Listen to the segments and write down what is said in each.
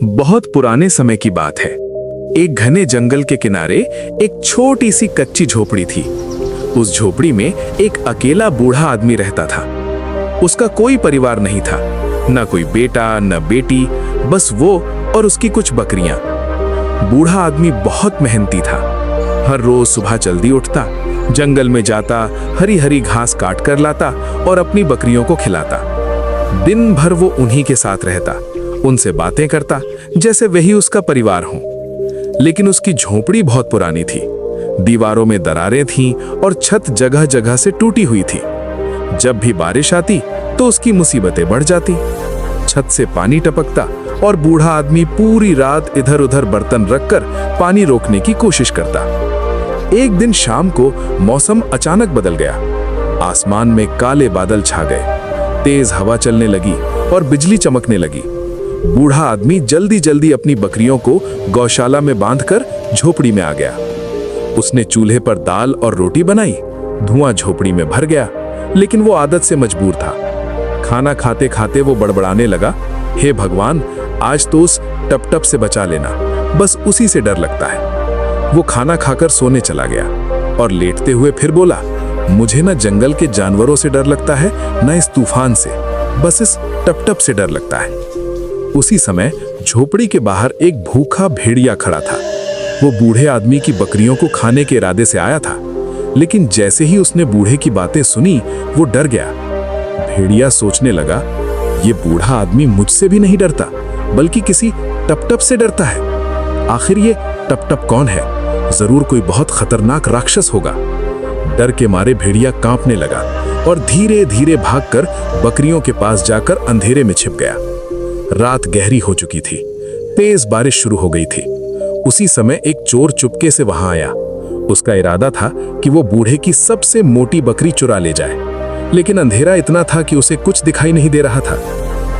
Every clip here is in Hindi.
बहुत पुराने समय की बात है। एक घने जंगल के किनारे एक छोटी सी कच्ची झोपड़ी थी। उस झोपड़ी में एक अकेला बूढ़ा आदमी रहता था। उसका कोई परिवार नहीं था, न कोई बेटा न बेटी, बस वो और उसकी कुछ बकरियां। बूढ़ा आदमी बहुत मेहनती था। हर रोज सुबह जल्दी उठता, जंगल में जाता, हरी हरी घास काट कर लाता और अपनी बकरियों को खिलाता। दिन भर वो उन्हीं के साथ रहता, उनसे बातें करता जैसे वही उसका परिवार हो। लेकिन उसकी झोपड़ी बहुत पुरानी थी, दीवारों में दरारें थीं और छत जगह जगह से टूटी हुई थी। जब भी बारिश आती तो उसकी मुसीबतें बढ़ जाती। छत से पानी टपकता और बूढ़ा आदमी पूरी रात इधर उधर बर्तन रखकर पानी रोकने की कोशिश करता। एक दिन शाम को मौसम अचानक बदल गया। आसमान में काले बादल छा गए, तेज हवा चलने लगी और बिजली चमकने लगी। बूढ़ा आदमी जल्दी जल्दी अपनी बकरियों को गौशाला में बांधकर झोपड़ी में आ गया। उसने चूल्हे पर दाल और रोटी बनाई। धुआं झोपड़ी में भर गया, लेकिन वो आदत से मजबूर था। खाना खाते खाते वो बड़बड़ाने लगा, हे भगवान, आज तो उस टप टप से बचा लेना, बस उसी से डर लगता है। वो खाना खाकर सोने चला गया और लेटते हुए फिर बोला, मुझे न जंगल के जानवरों से डर लगता है, न इस तूफान से, बस इस टप टप से डर लगता है। उसी समय झोपड़ी के बाहर एक भूखा भेड़िया खड़ा था। वो बूढ़े आदमी की बकरियों को खाने के इरादे से आया था, लेकिन जैसे ही उसने बूढ़े की बातें सुनी वो डर गया। भेड़िया सोचने लगा, ये बूढ़ा आदमी मुझसे भी नहीं डरता, बल्कि किसी टप टप से डरता है। आखिर ये टप टप कौन है? जरूर कोई बहुत खतरनाक राक्षस होगा। डर के मारे भेड़िया कांपने लगा और धीरे धीरे भागकर बकरियों के पास जाकर अंधेरे में छिप गया। रात गहरी हो चुकी थी, तेज बारिश शुरू हो गई थी। उसी समय एक चोर चुपके से वहां आया। उसका इरादा था कि वो बूढ़े की सबसे मोटी बकरी चुरा ले जाए, लेकिन अंधेरा इतना था कि उसे कुछ दिखाई नहीं दे रहा था।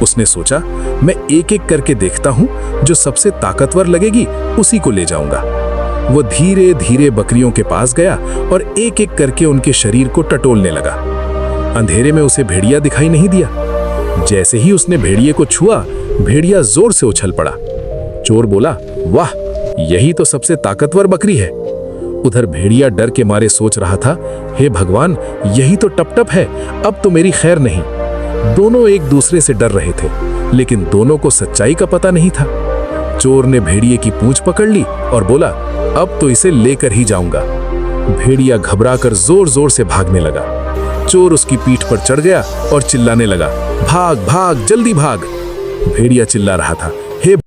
उसने सोचा, मैं एक एक करके देखता हूं, जो सबसे ताकतवर लगेगी उसी को ले जाऊंगा। वो धीरे धीरे बकरियों के पास गया और एक एक करके उनके शरीर को टटोलने लगा। अंधेरे में उसे भेड़िया दिखाई नहीं दिया। जैसे ही उसने भेड़िए को छुआ, भेड़िया जोर से उछल पड़ा। चोर बोला, वाह, यही तो सबसे ताकतवर बकरी है। उधर भेड़िया डर के मारे सोच रहा था, हे भगवान, यही तो टप टप है, अब तो मेरी खैर नहीं। दोनों एक दूसरे से डर रहे थे, लेकिन दोनों को सच्चाई का पता नहीं था। चोर ने भेड़िए की पूंछ पकड़ ली और बोला, अब तो इसे लेकर ही जाऊंगा। भेड़िया घबराकर जोर जोर से भागने लगा। चोर उसकी पीठ पर चढ़ गया और चिल्लाने लगा, भाग भाग, जल्दी भाग। भेड़िया चिल्ला रहा था, हे